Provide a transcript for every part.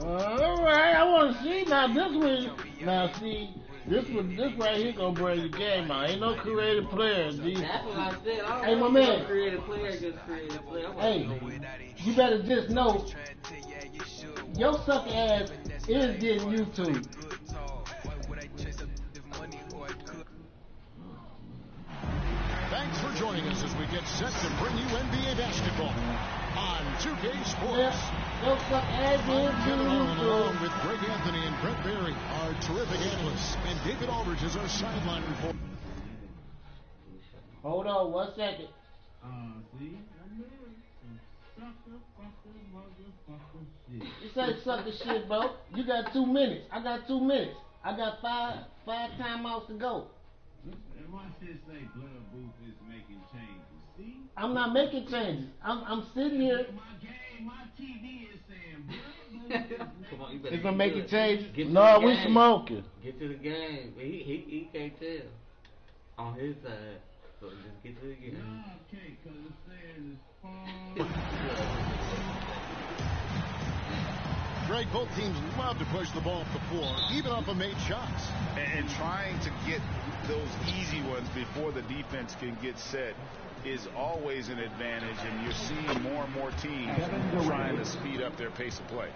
All right, I want to see now. This one, now see, this right here gonna bring the game out. Ain't no creative players. That's what I said. I Hey, my don't man. creative player against creative player. Hey, you better just know your sucker ass is getting YouTube. Thanks for joining us as we get set to bring you NBA basketball on 2K Sports. Your sucker ass is getting Along YouTube. with Greg Anthony and Brett Berry, our terrific analysts, and David Aldridge is our sideline reporter. Hold on 1 second. See? You say sucker shit, bro. You got 2 minutes. I got 2 minutes. I got five timeouts to go. And watch this say Blood Booth is making changes. See? I'm not making changes. I'm sitting here. My TV is saying Blood Booth. Come on, you better He's gonna get make to a it. change. Get to No, the we game. smoking. Get to the game. He can't tell. On his side. So just get to the game. No, okay, because it says it's Greg, both teams love to push the ball up the floor, even off of made shots. And trying to get those easy ones before the defense can get set is always an advantage, and you're seeing more and more teams trying to speed up their pace of play.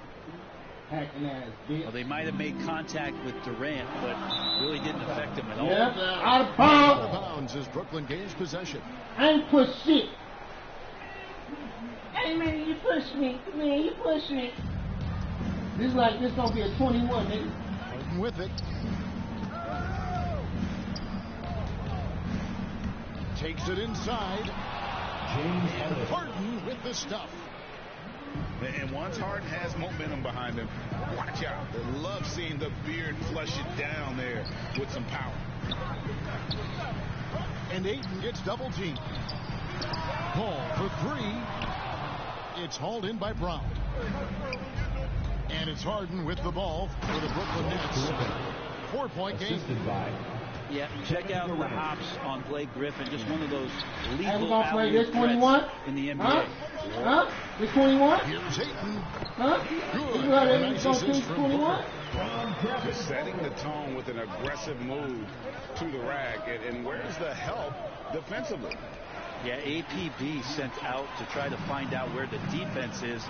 Well, they might have made contact with Durant, but really didn't affect him at all. Yeah, out of Out of bounds. bounds as Brooklyn gains possession. I ain't push shit. Hey man, you push me. Man, you push me. This gonna be a 21, nigga. Harden with it. Takes it inside. And Harden with the stuff. And once Harden has momentum behind him, watch out. They love seeing the beard flush it down there with some power. And Ayton gets double teamed. Ball for three. It's hauled in by Brown. And it's Harden with the ball for the Brooklyn Nets. 4-point game. Yeah, check out the hops on Blake Griffin. Just one of those Hey, we lethal gonna play alley-oop this 21? threats in the NBA. Huh? This 21? Here's Ayton. Huh? Good. You got Nice it? Gonna assist teach from 21? Just setting the tone with an aggressive move to the rack. And where's the help defensively? Yeah, APB sent out to try to find out where the defense is.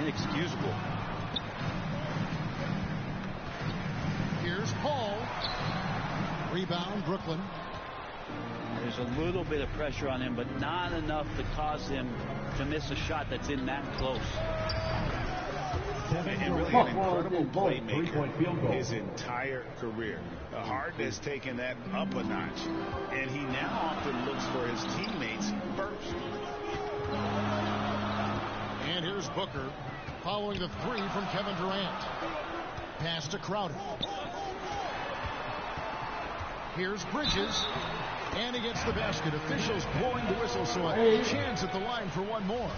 Inexcusable. Here's Paul. Rebound, Brooklyn. There's a little bit of pressure on him, but not enough to cause him to miss a shot that's in that close. And really an incredible playmaker his entire career. Harden has taken that up a notch, and he now often looks for his teammates first. And here's Booker following the three from Kevin Durant. Pass to Crowder. Here's Bridges. And he gets the basket. Officials blowing the whistle, so a chance at the line for one more.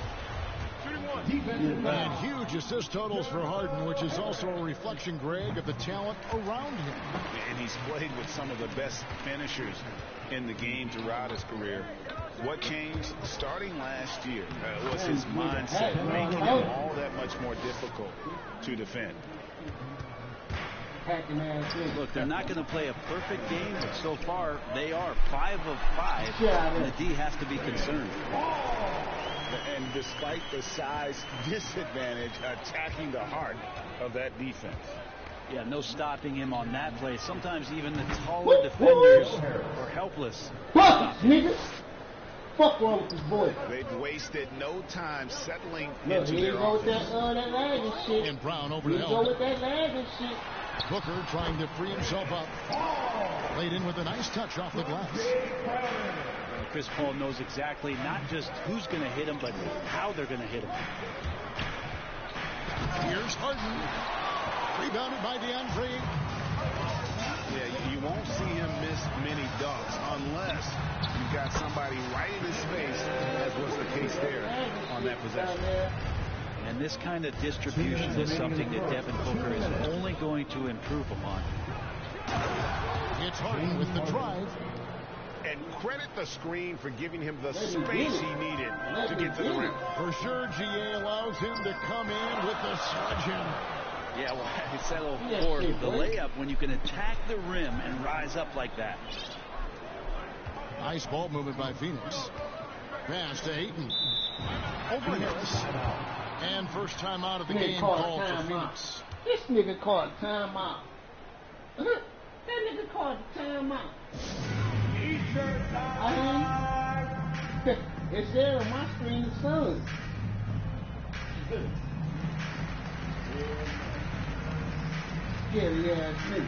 And huge assist totals for Harden, which is also a reflection, Greg, of the talent around him. And he's played with some of the best finishers in the game throughout his career. What changed starting last year was his mindset, making him all that much more difficult to defend. Look, they're not going to play a perfect game, but so far they are 5 of 5, and the D has to be concerned. And despite the size disadvantage, attacking the heart of that defense. Yeah, no stopping him on that play. Sometimes even the taller defenders are helpless. Fuck, niggas. Fuck wrong with this boy. They've wasted no time settling Look, into here you their go with offense. that lag and shit. And Brown over Here the you go elbow. with that lag and shit. Booker trying to free himself up. Laid in with a nice touch off the glass. Chris Paul knows exactly not just who's going to hit him, but how they're going to hit him. Here's Harden. Rebounded by DeAndre. Yeah, you won't see him miss many dunks unless you've got somebody right in his face, as was the case there on that possession. And this kind of distribution is something that Devin Booker is only going to improve upon. It's Harden with the drive. And credit the screen for giving him the space he needed to get to the rim. For sure, GA allows him to come in with the sledgehammer. Yeah, well, I said before, the layup when you can attack the rim and rise up like that. Nice ball movement by Phoenix. Pass to Ayton. Over Harris. And first time out of the game called for Phoenix. This nigga called timeout. That nigga called the timeout. It's there on my screen, son. Scary ass nigga.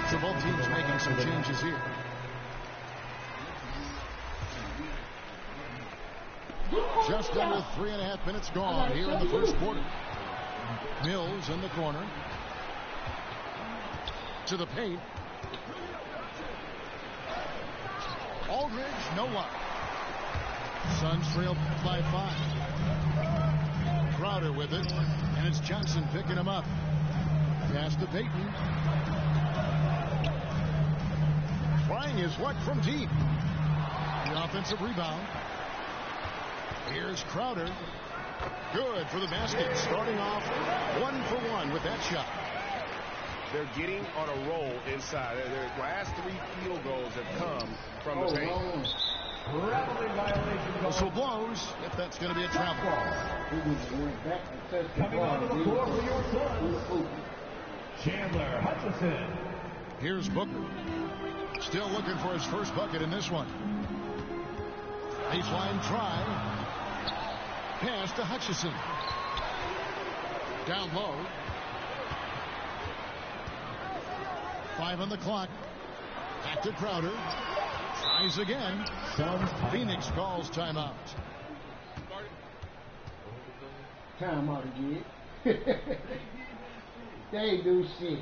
So both teams making some changes here. Just under 3.5 minutes gone here in the first quarter. Mills in the corner. To the paint. Aldridge, no luck. Suns trail by 5. Crowder with it, and it's Johnson picking him up. Pass to Payton. Trying his luck from deep. The offensive rebound. Here's Crowder. Good for the basket. Starting off 1 for 1 with that shot. They're getting on a roll inside. Their last 3 field goals have come from the paint. Whistle blows if that's going to be a travel. Coming onto the floor for your Suns, Chandler Hutchison. Here's Booker. Still looking for his first bucket in this one. Baseline try. Pass to Hutchison. Down low. 5 on the clock. Back to Crowder. Tries again. Phoenix calls timeout. Timeout again. They ain't do shit.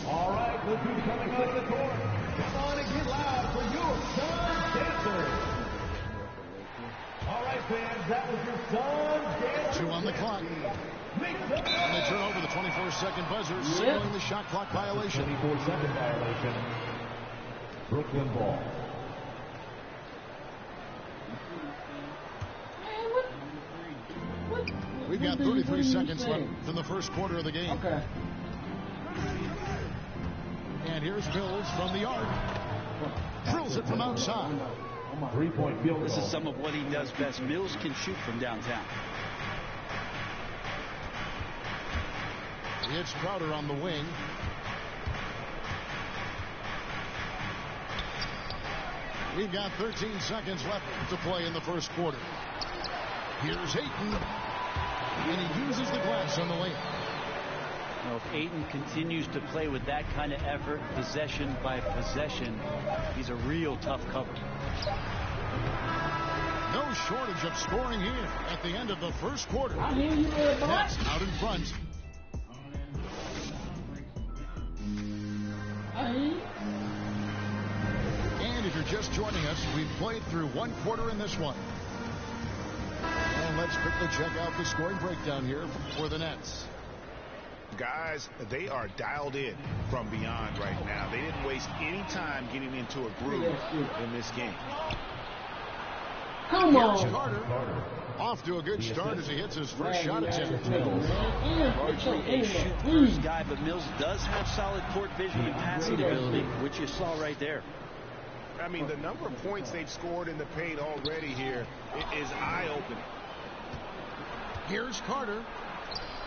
All right, look who's coming off the court. Come on and get loud for your Suns dancers. All right, fans, that was your Suns dancers. 2 on the clock. And they turn over the 24-second buzzer, signaling the shot clock violation. 24-second violation. Brooklyn ball. We've got 33 seconds left in the first quarter of the game. Okay. And here's Mills from the arc. Drills it from outside. 3-point field goal. This is some of what he does best. Mills can shoot from downtown. It's Crowder on the wing. We've got 13 seconds left to play in the first quarter. Here's Ayton. And he uses the glass on the layup. Well, if Ayton continues to play with that kind of effort, possession by possession, he's a real tough cover. No shortage of scoring here at the end of the first quarter. I hear you, little boy. Nets out in front. I hear you. And if you're just joining us, we've played through 1 quarter in this one. And let's quickly check out the scoring breakdown here for the Nets. Guys, they are dialed in from beyond right now. They didn't waste any time getting into a groove in this game. Come on. Here's Carter. Off to a good start as he hits his first shot attempt. Largely a shoot-first guy, but Mills does have solid court vision and passing ability, which you saw right there. I mean, the number of points they've scored in the paint already here is eye-opening. Here's Carter.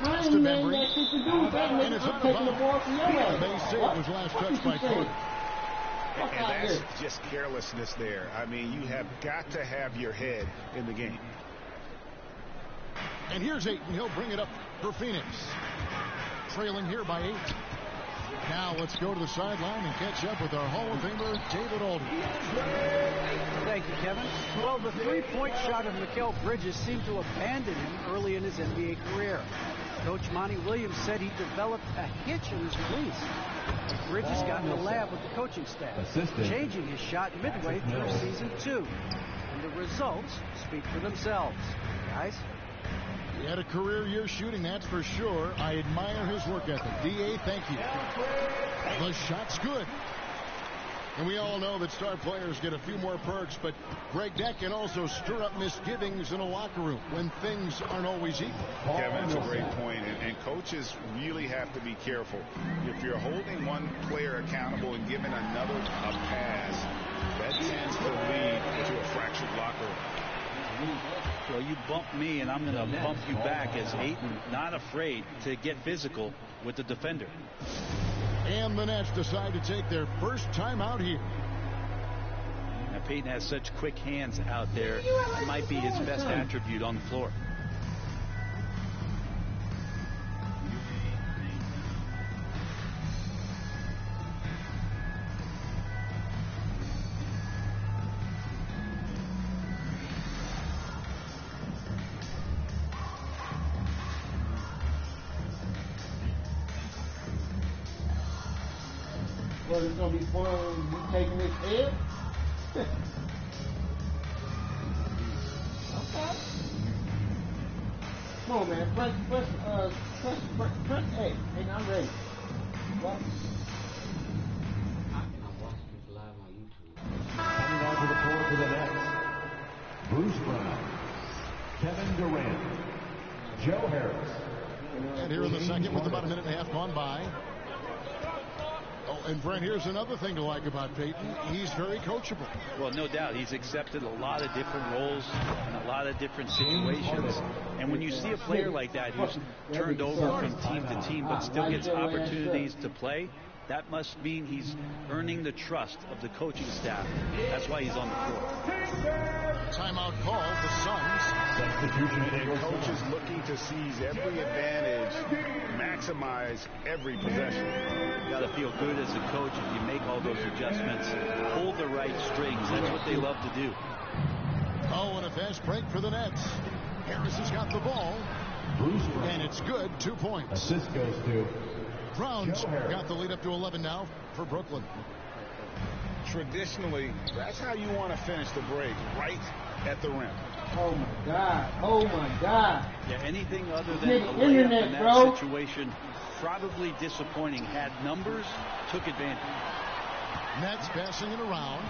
I ain't made that shit to do with that And nigga. it's I'm taking the ball from your ass. Base save was last touched by Carter. And that's just carelessness there. I mean, you have got to have your head in the game. And here's Ayton. He'll bring it up for Phoenix. Trailing here by 8. Now let's go to the sideline and catch up with our Hall of Famer, David Aldridge. Thank you, Kevin. Well, the three-point shot of Mikal Bridges seemed to abandon him early in his NBA career. Coach Monty Williams said he developed a hitch in his release. Bridges got in the lab with the coaching staff, changing his shot midway through season 2. And the results speak for themselves. Guys? He had a career year shooting, that's for sure. I admire his work ethic. D.A., thank you. The shot's good. And we all know that star players get a few more perks, but Greg, that can also stir up misgivings in a locker room when things aren't always equal. Kevin, that's a great point, and coaches really have to be careful. If you're holding one player accountable and giving another a pass, that tends to lead to a fractured locker room. Well, you bump me, and I'm going to bump you back, as Ayton not afraid to get physical with the defender. And the Nets decide to take their first time out here. Now, Peyton has such quick hands out there. It might be his best attribute on the floor. Well, it's going to be fun when you taking this L. Okay. Come on, man. Press A. And I'm ready. What? I'm watching this live on YouTube. Coming onto the floor for the Nets, Bruce Brown, Kevin Durant, Joe Harris. And here in the second with about a minute and a half gone by. Oh, and Brent, here's another thing to like about Peyton. He's very coachable. Well, no doubt. He's accepted a lot of different roles in a lot of different situations. And when you see a player like that who's turned over from team to team but still gets opportunities to play, that must mean he's earning the trust of the coaching staff. That's why he's on the floor. Timeout called, the Suns. Substitution And coaches looking to seize every advantage, maximize every possession. You got to feel good as a coach if you make all those adjustments, pull the right strings. That's what they love to do. Oh, and a fast break for the Nets. Harris has got the ball. Bruce Brown. And it's good, 2 points. Assist goes to Brown's got the lead up to 11 now for Brooklyn. Traditionally, that's how you want to finish the break, right at the rim. Oh, my God. Oh, my God. Yeah, anything other than a Nigga, layup internet, in that bro. situation, probably disappointing. Had numbers, took advantage. Nets passing it around.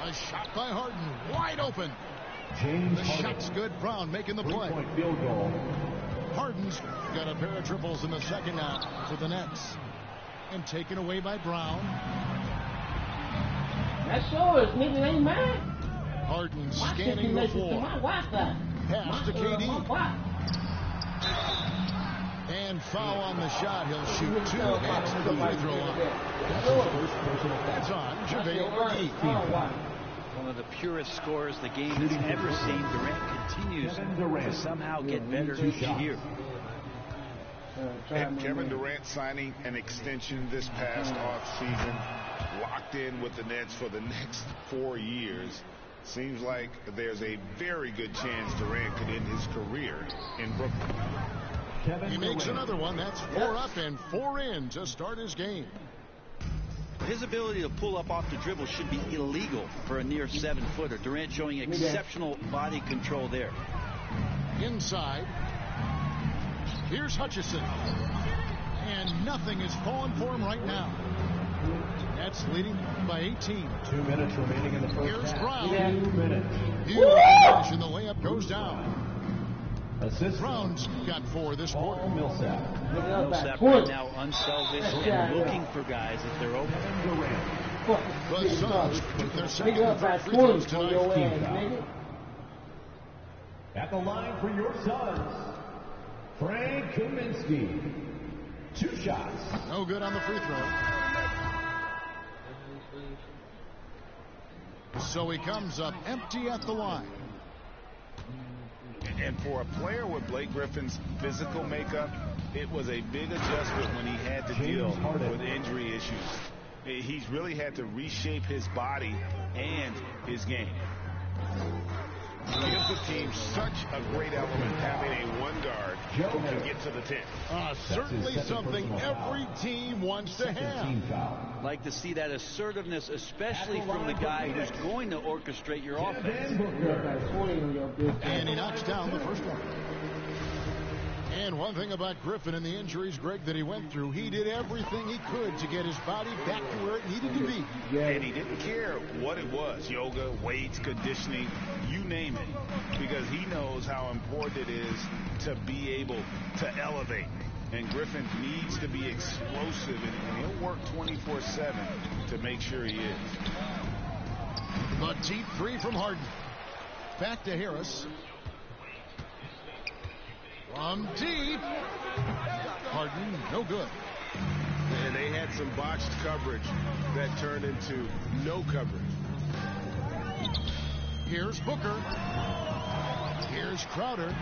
A shot by Harden, wide open. James The Harden. shot's good. Brown making the play. 3-point field goal. Harden's got a pair of triples in the second now for the Nets. And taken away by Brown. That's yours, nigga. Ain't mine. Harden My scanning shit the connected to floor. my Wi-Fi. Pass to My KD. Wi-Fi. And foul on the shot. He'll shoot 2 at the free throw line. That's on JaVale McGee. One of the purest scorers the game has ever seen. Durant continues to somehow get better each year. And Kevin Durant signing an extension this past offseason, locked in with the Nets for the next 4 years. Seems like there's a very good chance Durant could end his career in Brooklyn. He makes another one. That's 4 up and 4 in to start his game. His ability to pull up off the dribble should be illegal for a near 7-footer. Durant showing exceptional body control there. Inside. Here's Hutchison. And nothing is falling for him right now. Nets leading by 18. 2 minutes remaining in the first Here's half. Brown. 2 minutes. Beautiful finish, and the layup goes down. Assist. Brown's got 4 this quarter. Paul Millsap. Millsap right now unselfish and looking for guys if they're open. Durant. The Suns took their second Nigga, and third about free throws 20 for your tonight. ass, nigga. At the line for your Suns, Frank Kaminsky. 2 shots. No good on the free throw. So he comes up empty at the line. And for a player with Blake Griffin's physical makeup, it was a big adjustment when he had to deal with injury issues. He's really had to reshape his body and his game. Gives the team such a great element having a one guard who can get to the 10. Certainly something every team wants to have. Like to see that assertiveness, especially from the guy who's going to orchestrate your offense. And he knocks down the first one. And one thing about Griffin and the injuries, Greg, that he went through, he did everything he could to get his body back to where it needed to be. And he didn't care what it was, yoga, weights, conditioning, you name it, because he knows how important it is to be able to elevate. And Griffin needs to be explosive, and he'll work 24/7 to make sure he is. The deep three from Harden. Back to Harris. From deep. Harden, no good. And they had some botched coverage that turned into no coverage. Here's Booker. Here's Crowder.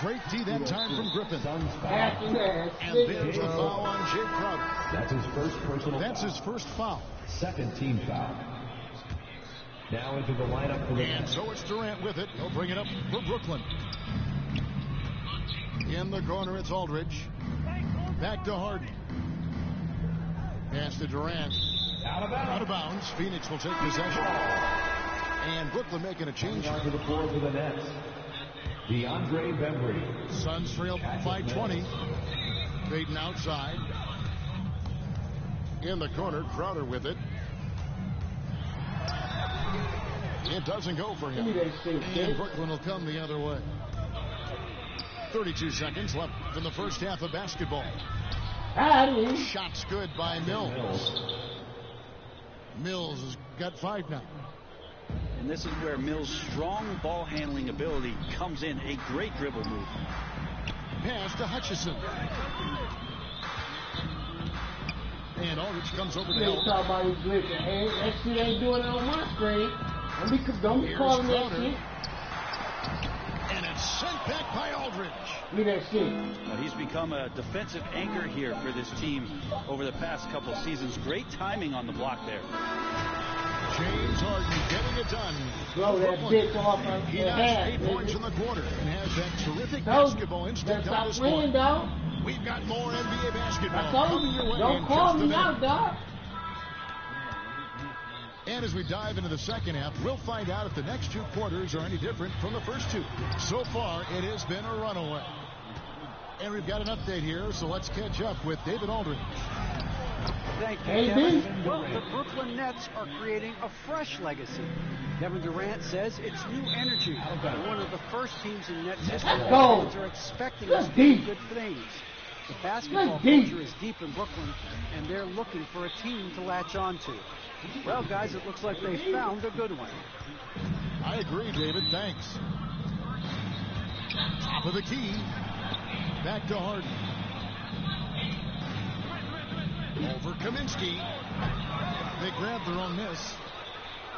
Great D that time from Griffin. And there's the foul on Jay Crowder. That's his first personal That's his first foul. Second team foul. Now into the lineup for the And so it's Durant with it. He'll bring it up for Brooklyn. In the corner, it's Aldridge. Back to Harden. Pass to Durant. Out of bounds. Phoenix will take possession. And Brooklyn making a change. to the floor for the Nets. DeAndre Bembry. Suns trail by 20. Fading outside. In the corner, Crowder with it. It doesn't go for him. And Brooklyn will come the other way. 32 seconds left in the first half of basketball. Shots good by Mills. Mills has got 5 now. And this is where Mills' strong ball handling ability comes in. A great dribble move. Pass to Hutchison. And Aldridge comes over to help. Talk about his glitch. That shit ain't doing it on my screen. Don't be calling that shit. And it's sent back by Aldridge. Look at that shit. Well, he's become a defensive anchor here for this team over the past couple seasons. Great timing on the block there. James Harden getting it done. Blow that bitch off on He the has head. 8 points in the quarter and has that terrific basketball instinct on this point. Dog. We've got more NBA basketball I told coming you, your way don't in call just a me minute. out, dog. And as we dive into the second half, we'll find out if the next 2 quarters are any different from the first 2. So far, it has been a runaway. And we've got an update here, so let's catch up with David Aldridge. Thank you, Kevin. Well, the Brooklyn Nets are creating a fresh legacy. Kevin Durant says it's new energy. One of the first teams in Nets history. Fans are expecting us to do good things. The basketball culture is deep in Brooklyn, and they're looking for a team to latch on to. Well, guys, it looks like they found a good one. I agree, David. Thanks. Top of the key. Back to Harden. Over Kaminsky. They grab their own miss.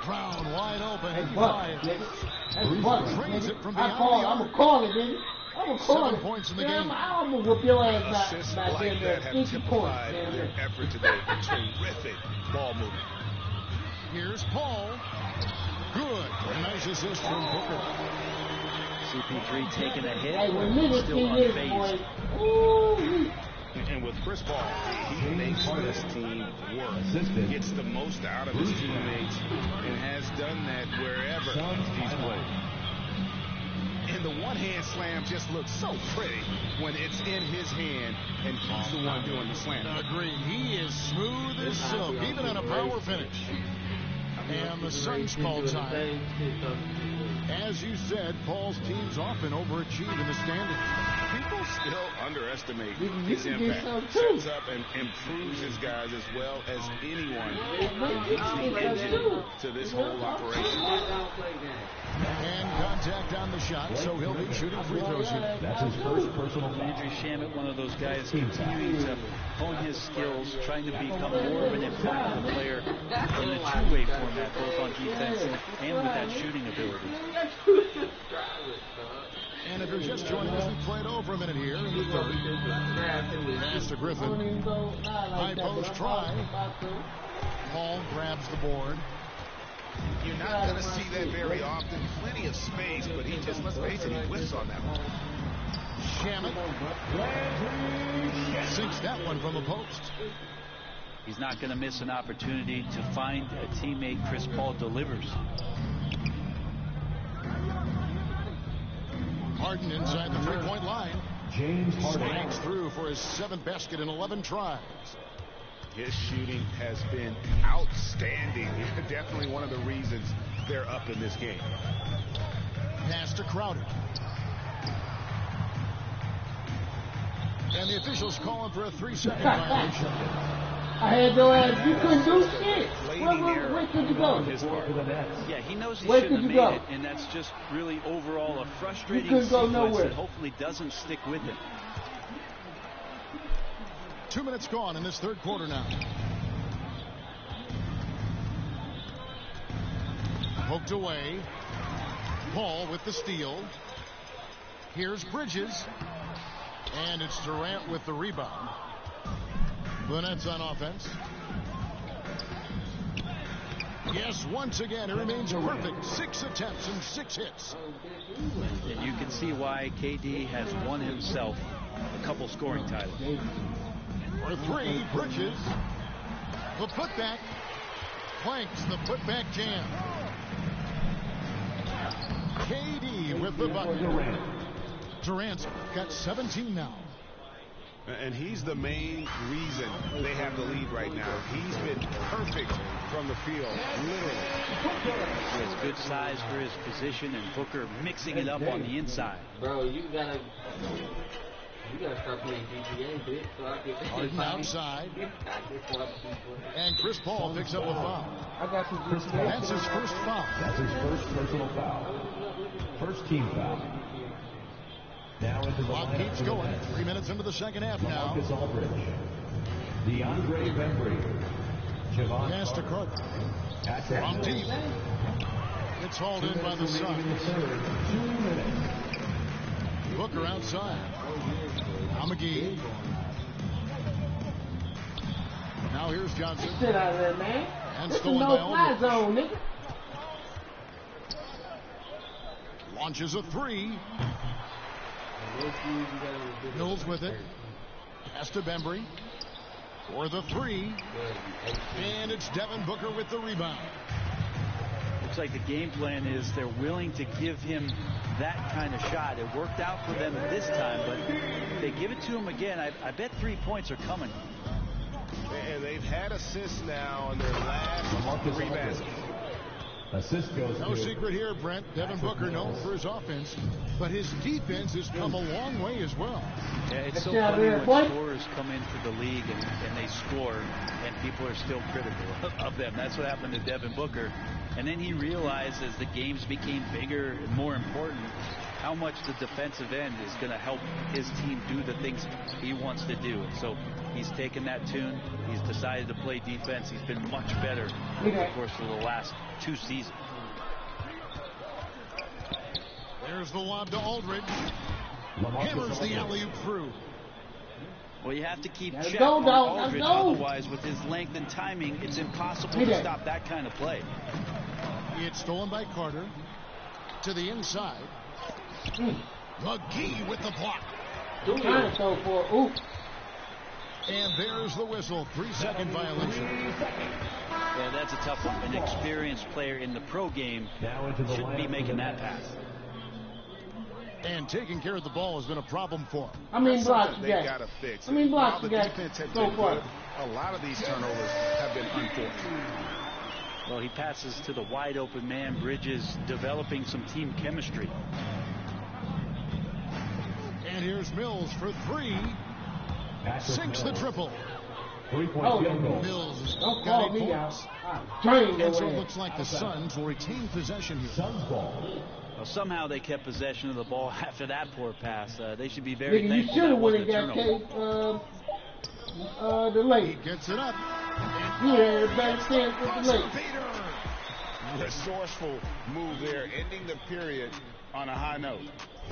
Brown wide open. Hey, Buck, nigga. That's Buck, Trains it from beyond the I'm arc. going to call it, nigga. I'm going to call 7 it. points in the Damn, game. I'm going to whoop your ass Assists back like there. that have 50 points. typified Damn their it. effort today. Terrific ball movement. Here's Paul. Good. A nice assist from Booker. CP3 taking a hit. Hey, when niggas Still see this, unfazed. boy. Ooh. And with Chris Paul, he makes this team work. Gets the most out of his teammates and has done that wherever he's played. And the one-hand slam just looks so pretty when it's in his hand and he's the one doing the slam. Agreed. He is smooth as silk, even on a power finish. And the Suns call time. As you said, Paul's teams often overachieve in the standings. People still underestimate his impact. Sets up and improves his guys as well as anyone. He's the engine to this whole operation. And contact on the shot, so he'll be shooting free throws here. That's his first personal foul. Landry Shamet, one of those guys continuing to hone his skills, trying to become more of an impactful player in the two-way format, both on defense and with that shooting ability. And if you're just joining us, we played over a minute here in the third. Pass to Griffin. High post try. Paul grabs the board. You're not going to see that very often. Plenty of space, but he just, let's face it, he whiffs on that one. Shamet sinks that one from the post. He's not going to miss an opportunity to find a teammate. Chris Paul delivers. Harden inside the 3-point line. James Harden. Slangs through for his 7th basket in 11 tries. His shooting has been outstanding. Definitely one of the reasons they're up in this game. Pass to Crowder. And the officials calling for a 3-second violation. I had no ass. You couldn't do shit. Where could you go? Yeah, he knows he Where shouldn't could have you made go? it, and that's just really overall a frustrating couldn't go sequence nowhere. that hopefully doesn't stick with him. 2 minutes gone in this 3rd quarter now. Poked away. Paul with the steal. Here's Bridges. And it's Durant with the rebound. Burnett's on offense. Yes, once again, it remains perfect. 6 attempts and 6 hits. And you can see why KD has won himself a couple scoring titles. For 3, Bridges. The putback. Planks the putback jam. KD with the bucket. Durant's got 17 now. And he's the main reason they have the lead right now. He's been perfect from the field, literally. He has good size for his position, and Booker mixing it up on the inside. Bro, you gotta start playing GTA, bitch. So I can Harden outside. And Chris Paul picks up a foul. I got some good That's his first foul. That's his first personal foul. First team foul. Now into the Clock keeps going. 3 minutes into the 2nd half now. Marcus Aldridge. DeAndre Bembry. Javon Pass to Carter. From deep. It's hauled in by the Suns. 2 minutes. Booker outside. Now McGee. Now here's Johnson. shit out of there, man. And It's a stolen by no-fly Aldridge. zone, nigga. Launches a 3. Mills with it. Pass to Bembry. For the 3. And it's Devin Booker with the rebound. Looks like the game plan is they're willing to give him that kind of shot. It worked out for them this time, but if they give it to him again, I bet 3 points are coming. And they've had assists now on their last 3 baskets. Assist goes No to secret here, Brent. Devin Booker known for his offense, but his defense has come a long way as well. Yeah, it's so Yeah, funny man, when what? scorers come into the league and they score, and people are still critical of them. That's what happened to Devin Booker. And then he realized as the games became bigger and more important, how much the defensive end is going to help his team do the things he wants to do. So he's taken that tune. He's decided to play defense. He's been much better over the course of the last 2 seasons. There's the lob to Aldridge. Hammers the alley-oop through. Well, you have to keep Let's check go, on dog. Let's Aldridge. go. Otherwise, with his length and timing, it's impossible to stop that kind of play. It's stolen by Carter. To the inside. McGee with the block. Trying to throw for a oop. And there's the whistle. 3-second violation. Yeah, that's a tough one. An experienced player in the pro game shouldn't be making that pass. And taking care of the ball has been a problem for him. How many blocks you They got? got to fix. How many blocks While you the got defense has so been far? good, a lot of these turnovers have been unfortunate. Well, he passes to the wide open man. Bridges developing some team chemistry. And here's Mills for 3. Sinks the triple. 3-point field goal. Mills has Don't got call 8 me points. out. Drain And so your it ass. looks like the Suns will retain possession here. Suns ball. Well, somehow they kept possession of the ball after that poor pass. They should be very Nigga, you thankful should that have went wasn't and a got turnover. the He late. gets it up. You had a bad chance with the late. Resourceful move there, ending the period on a high note.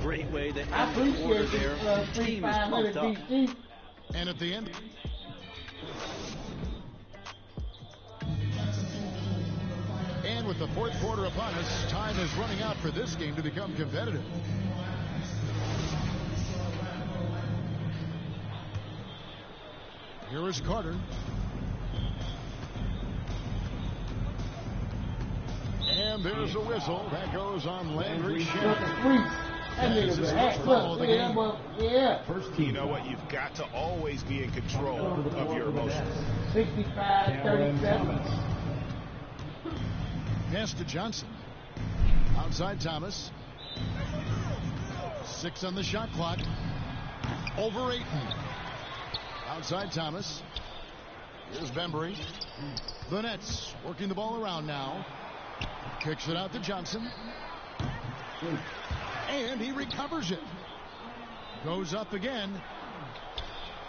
Great way to I end the quarter appreciate there. this The team is pumped 3,500 up. DC. And at the end. And with the 4th quarter upon us, time is running out for this game to become competitive. Here is Carter. And there's a whistle. That goes on Landry Shamet. That nigga's a hack. Look, yeah. First team. You know what? You've got to always be in control of your emotions. 65-37. Pass to Johnson. Outside Thomas. 6 on the shot clock. Over Ayton. Outside Thomas. Here's Bembry. The Nets working the ball around now. Kicks it out to Johnson. And he recovers it. Goes up again.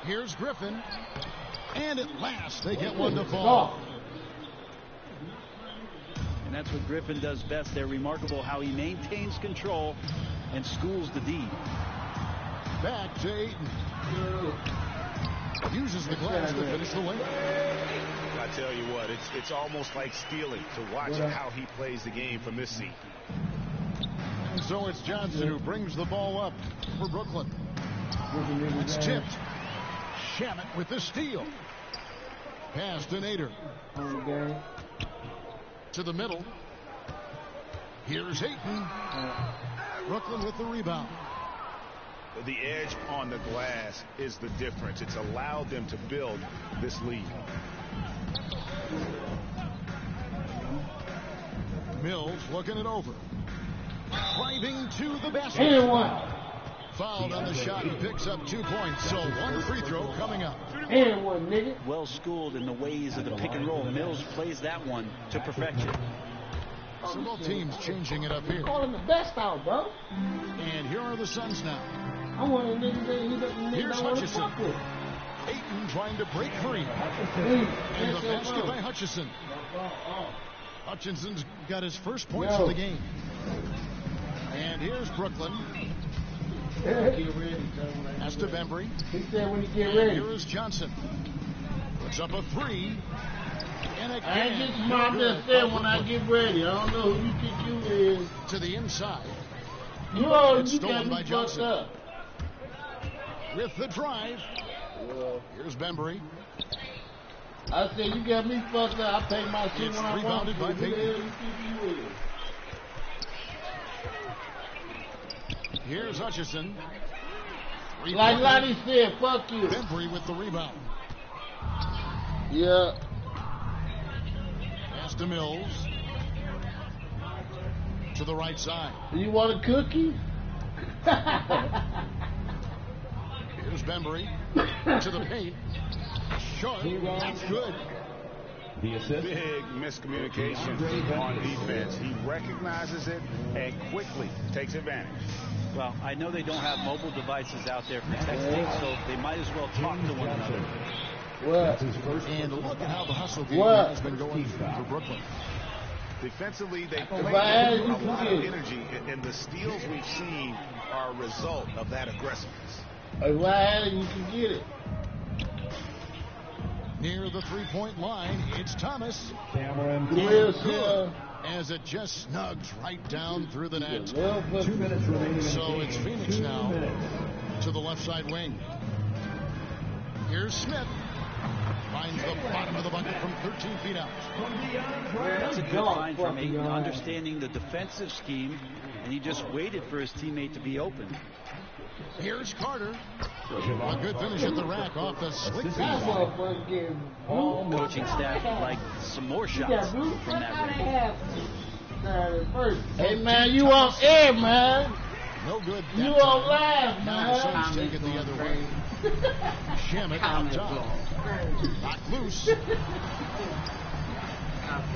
Here's Griffin. And at last they get one to fall. And that's what Griffin does best. They're remarkable how he maintains control and schools the D. Back to Ayton. Uses the glass to finish the lane. I tell you what, it's almost like stealing to watch how he plays the game from this seat. And so it's Johnson who brings the ball up for Brooklyn. It's tipped. Shamet with the steal. Pass to Nader. To the middle. Here's Ayton. Brooklyn with the rebound. The edge on the glass is the difference. It's allowed them to build this lead. Mills looking it over. Driving to the basket. Fouled on the shot and picks up 2 points. So one free throw coming up. Well schooled in the ways of the pick and roll. Mills plays that one to perfection. So both teams changing it up here. Call him the best out, bro. And here are the Suns now. I want a nigga that he doesn't Here's know what to Hutchison. fuck with. Ayton trying to break free. And the basket by Hutchison. Hutchinson's got his first points of the game. And here's Brooklyn. That's to Bembry. He said when he get ready. Here is Johnson. Puts up a 3. And again, I ain't just smart that said when I get ready. I don't know who you think you is. To the inside. You got Stolen by me fucked Johnson. up. With the drive. Here's Bembry. I said you got me fucked up. I pay my shit It's when I want to. rebounded by Who the hell Payton. you think you is? Here's Hutchison. Like Lonnie said, fuck you. Bembry with the rebound. Yeah. Pass to Mills. To the right side. You want a cookie? Here's Bembry. To the paint. Short. That's good. The assist. Big miscommunication on defense. He recognizes it and quickly takes advantage. Well, I know they don't have mobile devices out there for texting, so they might as well talk to one another. What? And look at how the hustle game has been going for Brooklyn. Defensively, they If I had a you, lot you of get it. energy, and the steals we've seen are a result of that aggressiveness. If I had it, you can get it. Near the three-point line, it's Thomas. Cameron. As it just snugs right down through the net. 2 minutes remaining. So it's Phoenix 2 now minutes. to the left side wing. Here's Smith. Finds the bottom of the bucket from 13 feet out. That's a good find from Ayton, understanding the defensive scheme, and he just waited for his teammate to be open. Here's Carter. A good finish at the rack off the slick feed. Coaching staff would like some more shots from that range. Hey, man, you on air, man. No good. You on live, Now the man. Suns take it the other way. Shamet on top. Knocked loose.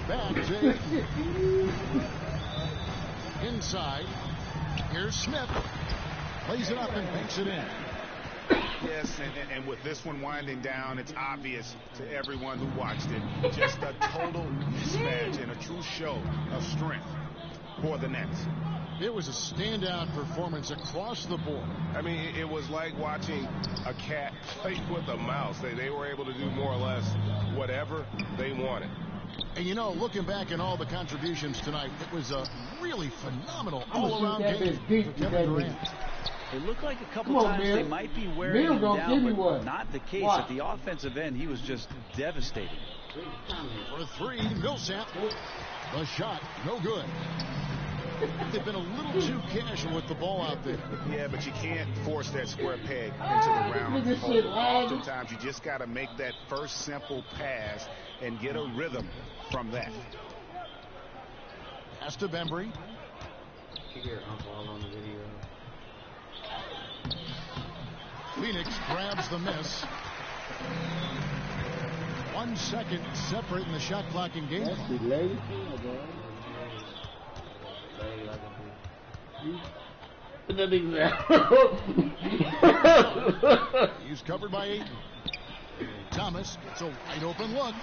Back to Ayton. Inside. Here's Smith. Plays it up and banks it in. Yes, and with this one winding down, it's obvious to everyone who watched it. Just a total mismatch and a true show of strength for the Nets. It was a standout performance across the board. I mean, it was like watching a cat play with a mouse. They were able to do more or less whatever they wanted. And you know, looking back at all the contributions tonight, it was a really phenomenal all-around game for Kevin Durant. It looked like a couple times they might be wearing him down, but not the case. At the offensive end, he was just devastating. For three, Millsap. The shot, no good. They've been a little too casual with the ball out there. Yeah, but you can't force that square peg into the round hole. Oftentimes, you just got to make that first simple pass and get a rhythm from that. Pass to Bembry. Phoenix grabs the miss. 1 second separating the shot clock and game clock. He's covered by Ayton. Thomas gets a wide open look.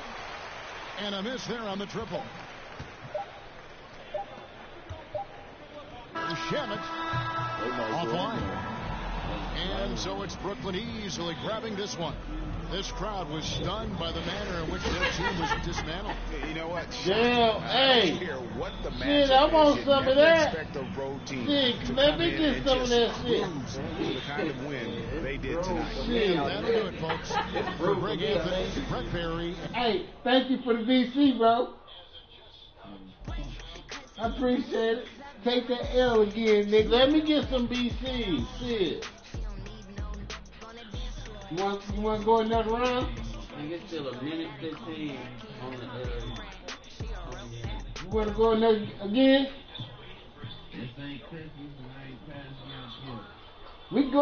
And a miss there on the triple. Shamet offline. And so it's Brooklyn easily grabbing this one. This crowd was stunned by the manner in which their team was dismantled. You know what? Damn, hey. I don't care what the Shit, I want some of that. Expect a road team Shit, let me get some of that shit. The kind of win they did tonight. Shit. That'll do it, folks. For Greg Anthony, Brett Perry. Hey, thank you for the VC, bro. I appreciate it. Take that L again, nigga. Let me get some BC. Shit. You want to go another round? I think it's still a minute 15 on the You want to go another again? This ain't Christmas and I ain't passing out gifts. We go.